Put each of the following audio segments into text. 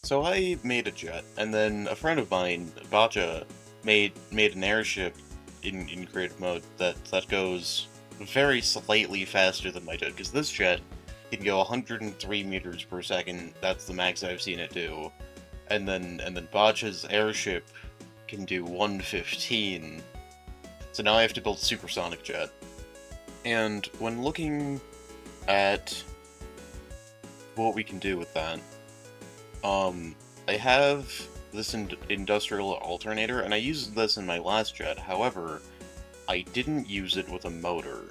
So I made a jet, and then a friend of mine, Baja, made an airship in creative mode that goes very slightly faster than my jet, because this jet can go 103 meters per second. That's the max I've seen it do. And then Baja's airship can do 115. So now I have to build a supersonic jet. And when looking at what we can do with that, I have this industrial alternator, and I used this in my last jet. However, I didn't use it with a motor,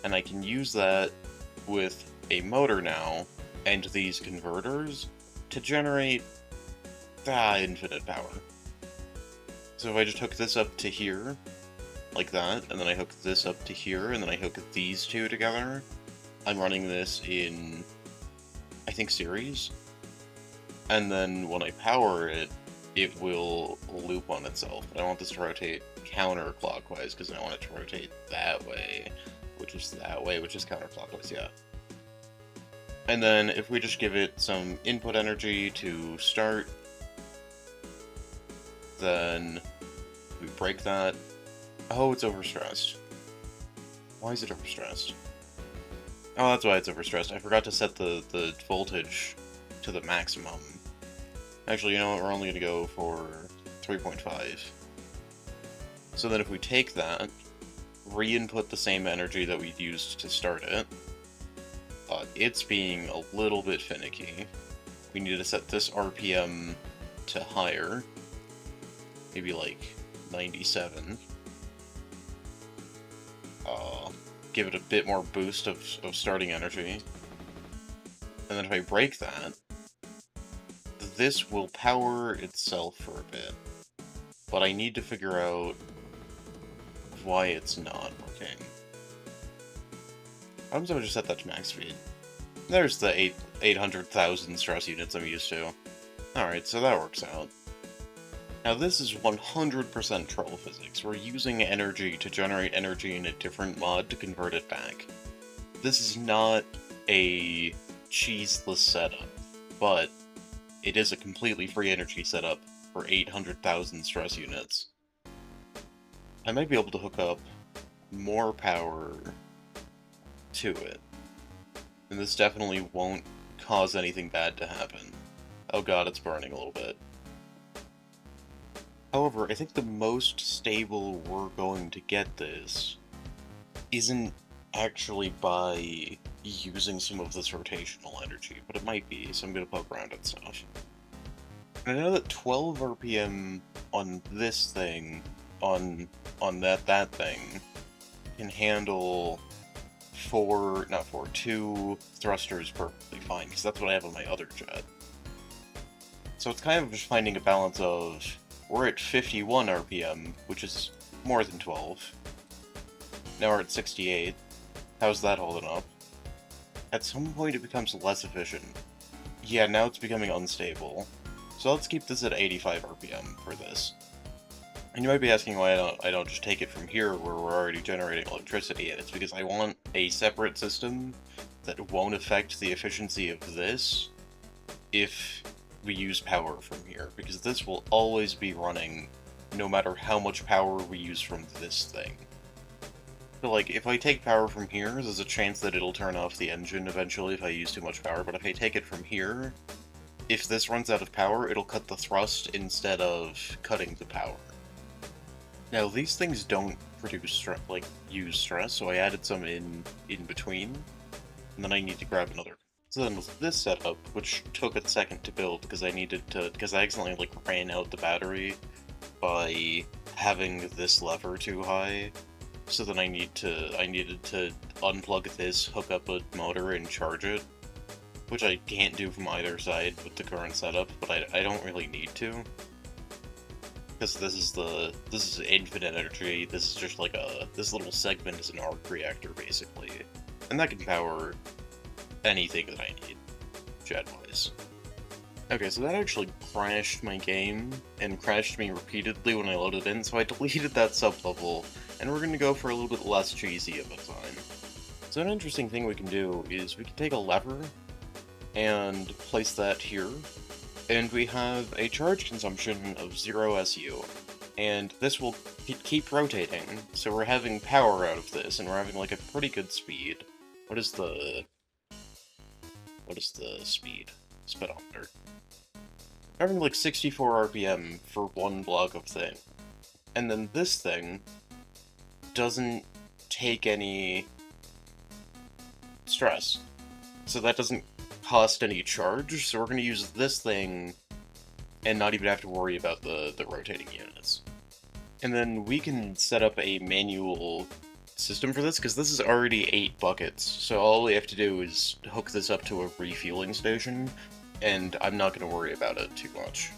and I can use that with a motor now, and these converters, to generate infinite power. So if I just hook this up to here, like that, and then I hook this up to here, and then I hook these two together, I'm running this in, I think, series. And then when I power it, it will loop on itself. I want this to rotate counterclockwise, because I want it to rotate that way, which is counterclockwise, yeah. And then if we just give it some input energy to start, then we break that. Oh, it's overstressed. Why is it overstressed? Oh, that's why it's overstressed. I forgot to set the voltage to the maximum. Actually, you know what? We're only going to go for 3.5. So then if we take that, re-input the same energy that we used to start it, it's being a little bit finicky. We need to set this RPM to higher. Maybe like 97. Give it a bit more boost of starting energy. And then if I break that, this will power itself for a bit. But I need to figure out why it's not working. I'm just set that to max speed. There's the 800,000 stress units I'm used to. Alright, so that works out. Now this is 100% troll physics. We're using energy to generate energy in a different mod to convert it back. This is not a cheeseless setup, but it is a completely free energy setup for 800,000 stress units. I might be able to hook up more power to it, and this definitely won't cause anything bad to happen. Oh god, it's burning a little bit. However, I think the most stable we're going to get this isn't actually by using some of this rotational energy, but it might be, so I'm going to poke around at stuff. And I know that 12 RPM on this thing, on that thing, can handle 2 thrusters perfectly fine, because that's what I have on my other jet. So it's kind of just finding a balance of, we're at 51 RPM, which is more than 12. Now we're at 68. How's that holding up? At some point it becomes less efficient. Yeah, now it's becoming unstable. So let's keep this at 85 RPM for this. And you might be asking why I don't just take it from here where we're already generating electricity, and it's because I want a separate system that won't affect the efficiency of this if we use power from here, because this will always be running no matter how much power we use from this thing. So like, if I take power from here, there's a chance that it'll turn off the engine eventually if I use too much power, but if I take it from here, if this runs out of power, it'll cut the thrust instead of cutting the power. Now, these things don't produce use stress, so I added some in between, and then I need to grab another. So then with this setup, which took a second to build because I accidentally ran out the battery by having this lever too high. So then I needed to unplug this, hook up a motor, and charge it, which I can't do from either side with the current setup, but I don't really need to. Because this is infinite energy. This is just like this little segment is an arc reactor basically, and that can power anything that I need, jet-wise. Okay, so that actually crashed my game, and crashed me repeatedly when I loaded in, so I deleted that sublevel, and we're gonna go for a little bit less cheesy of a time. So an interesting thing we can do is we can take a lever and place that here, and we have a charge consumption of 0 SU. And this will keep rotating, so we're having power out of this, and we're having, like, a pretty good speed. What is the speed? Speedometer. We're having, like, 64 RPM for one block of thing. And then this thing doesn't take any stress. So that doesn't cost any charge, so we're going to use this thing and not even have to worry about the rotating units. And then we can set up a manual system for this, because this is already 8 buckets, so all we have to do is hook this up to a refueling station, and I'm not going to worry about it too much.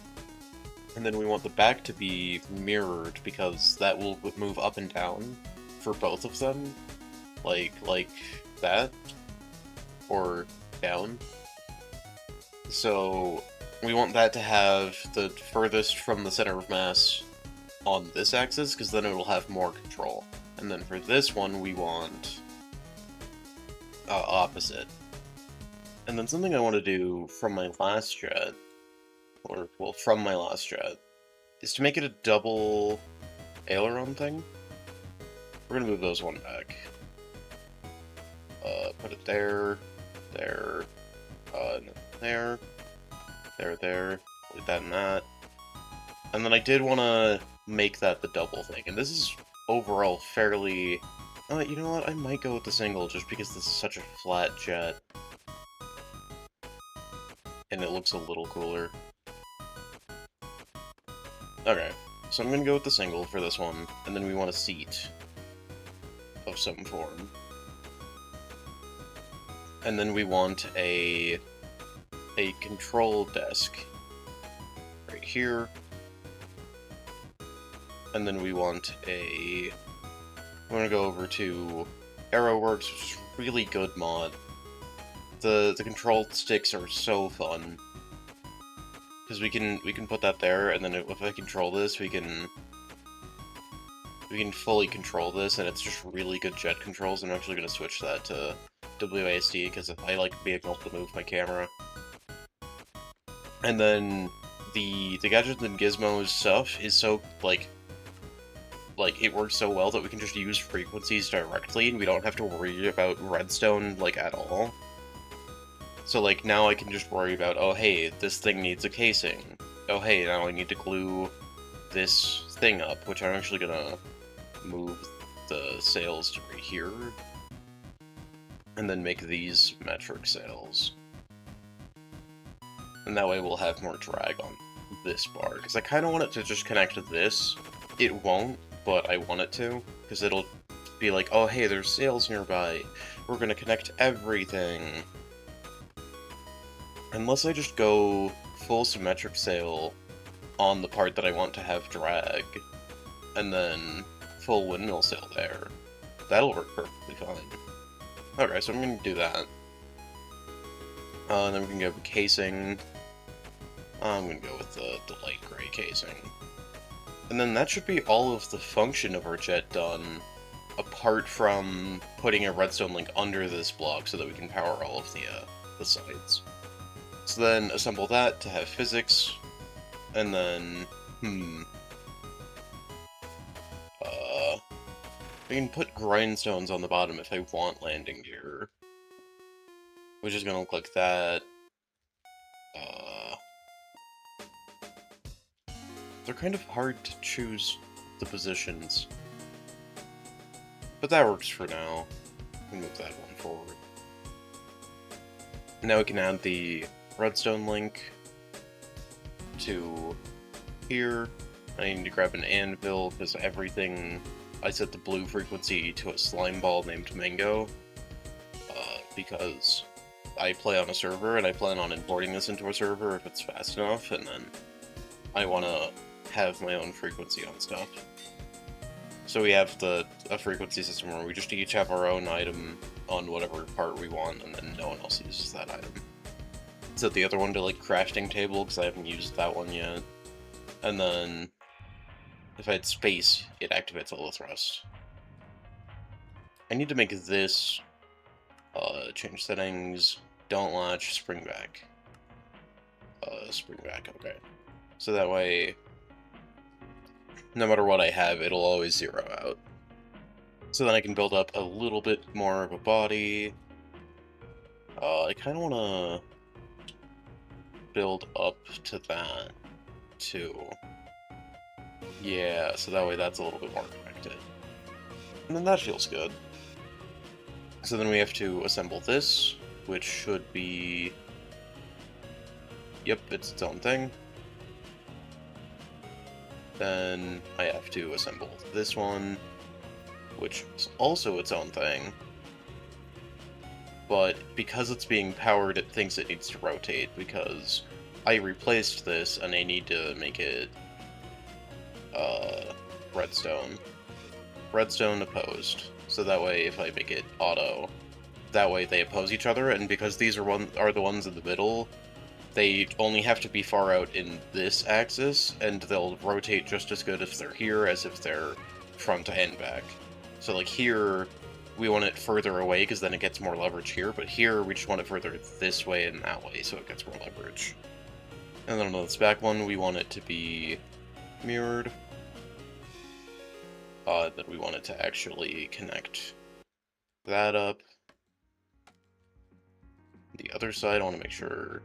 And then we want the back to be mirrored, because that will move up and down for both of them, like that, or down. So we want that to have the furthest from the center of mass on this axis, because then it will have more control. And then for this one, we want opposite. And then something I want to do from my last jet, from my last jet, is to make it a double aileron thing. We're gonna move those one back. Put it there, there, there, there, leave that and that. And then I did want to make that the double thing, and this is overall fairly... you know what, I might go with the single, just because this is such a flat jet. And it looks a little cooler. Okay, so I'm gonna go with the single for this one, and then we want a seat of some form. And then we want a control desk right here. And then we want I'm gonna go over to AeroWorks, which is a really good mod. The control sticks are so fun. Because we can put that there, and then if I control this, we can fully control this, and it's just really good jet controls. I'm actually gonna switch that to WASD, because I like being able to move my camera. And then the gadgets and gizmos stuff is so, like, it works so well that we can just use frequencies directly, and we don't have to worry about redstone, like, at all. So, like, now I can just worry about, oh, hey, this thing needs a casing. Oh, hey, now I need to glue this thing up, which I'm actually gonna move the sails to right here. And then make these metric sails. And that way we'll have more drag on this bar. Because I kind of want it to just connect to this. It won't, but I want it to. Because it'll be like, oh, hey, there's sails nearby. We're gonna connect everything. Unless I just go full symmetric sail on the part that I want to have drag, and then full windmill sail there. That'll work perfectly fine. Okay, so I'm going to do that. And then we can go with casing. I'm going to go with the light gray casing. And then that should be all of the function of our jet done, apart from putting a redstone link under this block so that we can power all of the sides. So then assemble that to have physics, and then, we can put grindstones on the bottom if I want landing gear, which is gonna look like that. They're kind of hard to choose the positions, but that works for now. We'll move that one forward. Now we can add the redstone link to here. I need to grab an anvil, because everything... I set the blue frequency to a slime ball named Mango, because I play on a server, and I plan on importing this into a server if it's fast enough, and then I want to have my own frequency on stuff. So we have a frequency system where we just each have our own item on whatever part we want, and then no one else uses that item. Set the other one to, like, crafting table, because I haven't used that one yet. And then, if I had space, it activates all the thrust. I need to make this, change settings, don't latch, spring back. spring back, okay. So that way, no matter what I have, it'll always zero out. So then I can build up a little bit more of a body. I kind of want to build up to that, too. Yeah, so that way that's a little bit more connected. And then that feels good. So then we have to assemble this, which should be... Yep, it's its own thing. Then I have to assemble this one, which is also its own thing. But because it's being powered, it thinks it needs to rotate, because I replaced this and I need to make it redstone. Redstone opposed. So that way if I make it auto, that way they oppose each other, and because these are the ones in the middle, they only have to be far out in this axis, and they'll rotate just as good if they're here as if they're front and back. So like here, we want it further away because then it gets more leverage here, but here we just want it further this way and that way so it gets more leverage. And then on this back one, we want it to be mirrored. Then we want it to actually connect that up. The other side, I want to make sure...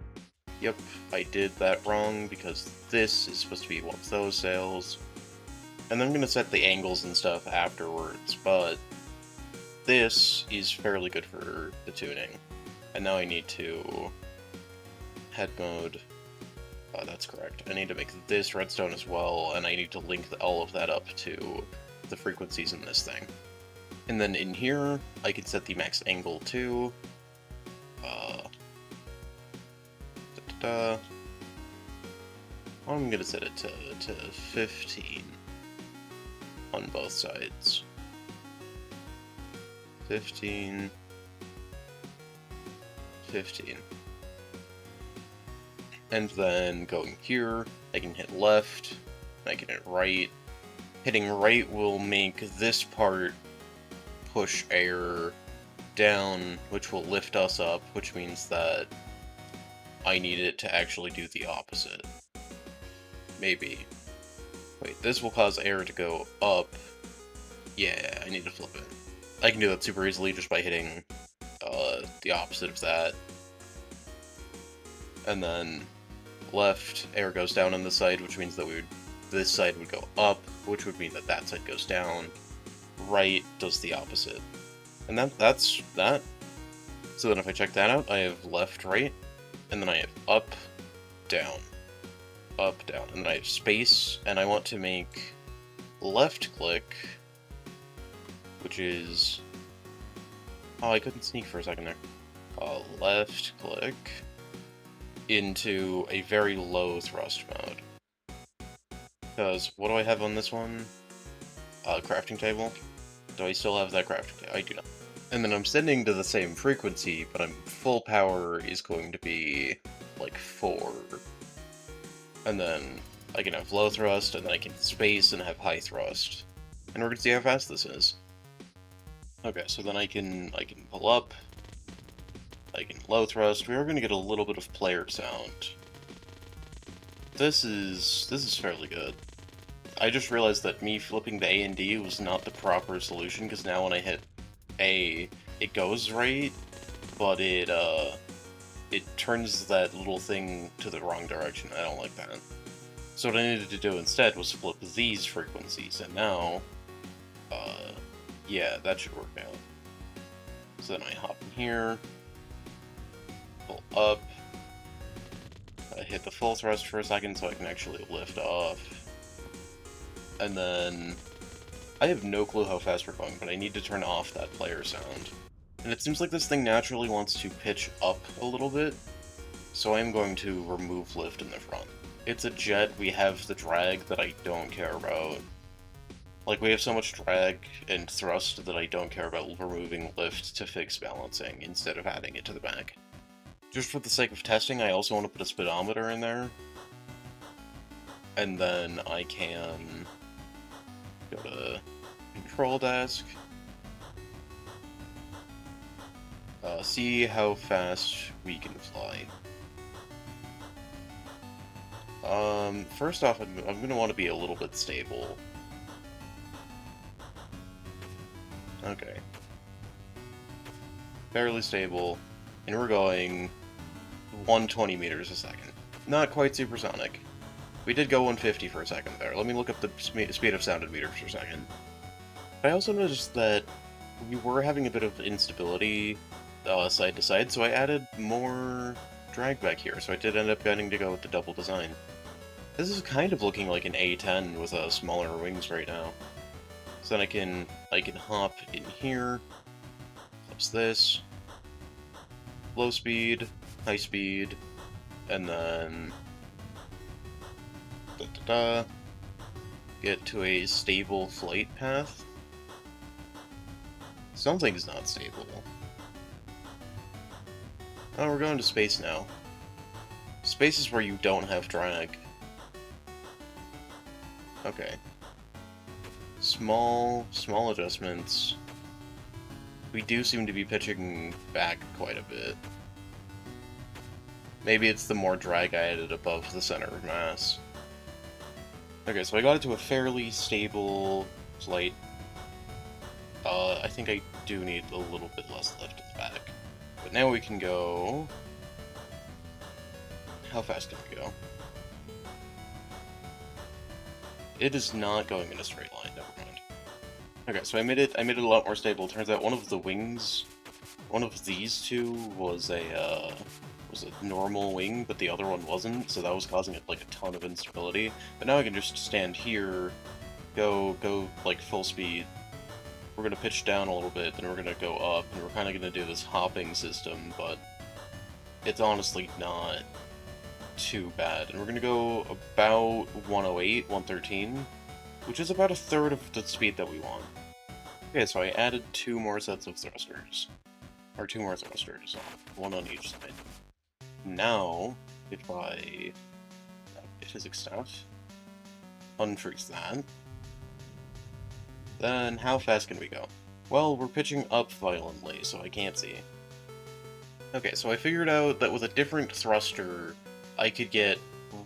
Yep, I did that wrong, because this is supposed to be one of those sails. And then I'm going to set the angles and stuff afterwards, but this is fairly good for the tuning. And now I need to... head mode... that's correct. I need to make this redstone as well, and I need to link all of that up to the frequencies in this thing. And then in here, I can set the max angle to... I'm gonna set it to 15 on both sides. 15, 15. And then going here, I can hit left, I can hit right. Hitting right will make this part push air down, which will lift us up, which means that I need it to actually do the opposite. Maybe. Wait, this will cause air to go up. Yeah, I need to flip it. I can do that super easily just by hitting the opposite of that. And then left, air goes down on this side, which means that this side would go up, which would mean that that side goes down. Right does the opposite. And that's that. So then if I check that out, I have left, right, and then I have up, down, and then I have space, and I want to make left click, which is... Oh, I couldn't sneak for a second there. Left click into a very low thrust mode. Because, what do I have on this one? Crafting table? Do I still have that crafting table? I do not. And then I'm sending to the same frequency, but full power is going to be, like, 4. And then I can have low thrust, and then I can space and have high thrust. And we're gonna see how fast this is. Okay, so then I can pull up, I can low thrust. We are gonna get a little bit of player sound. This is fairly good. I just realized that me flipping the A and D was not the proper solution, because now when I hit A, it goes right, but it turns that little thing to the wrong direction. I don't like that. So what I needed to do instead was flip these frequencies, and now, yeah, that should work out. So then I hop in here, pull up, I hit the full thrust for a second so I can actually lift off. And then, I have no clue how fast we're going, but I need to turn off that player sound. And it seems like this thing naturally wants to pitch up a little bit, so I'm going to remove lift in the front. It's a jet, we have the drag that I don't care about. Like, we have so much drag and thrust that I don't care about removing lift to fix balancing instead of adding it to the back. Just for the sake of testing, I also want to put a speedometer in there. And then I can go to control desk, see how fast we can fly. First off, I'm gonna want to be a little bit stable. Okay. Fairly stable, and we're going 120 meters a second. Not quite supersonic. We did go 150 for a second there. Let me look up the speed of sound in meters for a second. I also noticed that we were having a bit of instability side to side, so I added more drag back here, so I did end up getting to go with the double design. This is kind of looking like an A10 with smaller wings right now. So then I can hop in here, plus this, low speed, high speed, and then get to a stable flight path. Something's not stable. Oh, we're going to space now. Space is where you don't have drag. Okay. Small adjustments. We do seem to be pitching back quite a bit. Maybe it's the more drag I added above the center of mass. Okay, so I got it to a fairly stable flight. I think I do need a little bit less lift in the back. But now we can go... How fast can we go? It is not going in a straight line, never mind. Okay, so I made it a lot more stable. Turns out one of the wings, one of these two was a normal wing, but the other one wasn't, so that was causing it like a ton of instability. But now I can just stand here, go like full speed. We're gonna pitch down a little bit, then we're gonna go up, and we're kind of gonna do this hopping system, but it's honestly not too bad. And we're gonna go about 108, 113, which is about a third of the speed that we want. Okay, so I added two more sets of thrusters. Or two more thrusters, one on each side. Now, if I physics stuff, unfreeze that, then how fast can we go? Well, we're pitching up violently, so I can't see. Okay, so I figured out that with a different thruster, I could get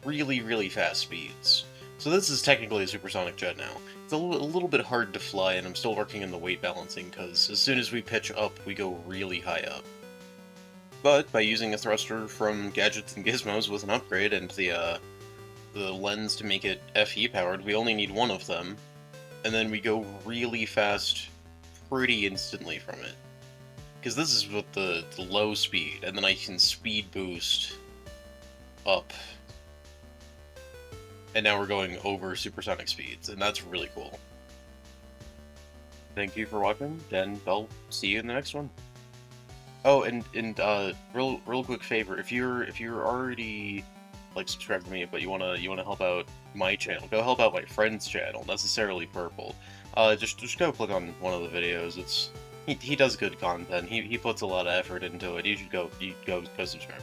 really, really fast speeds. So this is technically a supersonic jet now. It's a little bit hard to fly, and I'm still working on the weight balancing, because as soon as we pitch up, we go really high up. But by using a thruster from Gadgets and Gizmos with an upgrade and the lens to make it FE powered, we only need one of them, and then we go really fast pretty instantly from it. Because this is with the low speed, and then I can speed boost up. And now we're going over supersonic speeds, and that's really cool. Thank you for watching, and I'll see you in the next one. Oh, and real quick favor, if you're already like subscribed to me, but you wanna help out my channel, go help out my friend's channel, Necessarily Purple. Just go click on one of the videos. He does good content. He puts a lot of effort into it. You should go subscribe.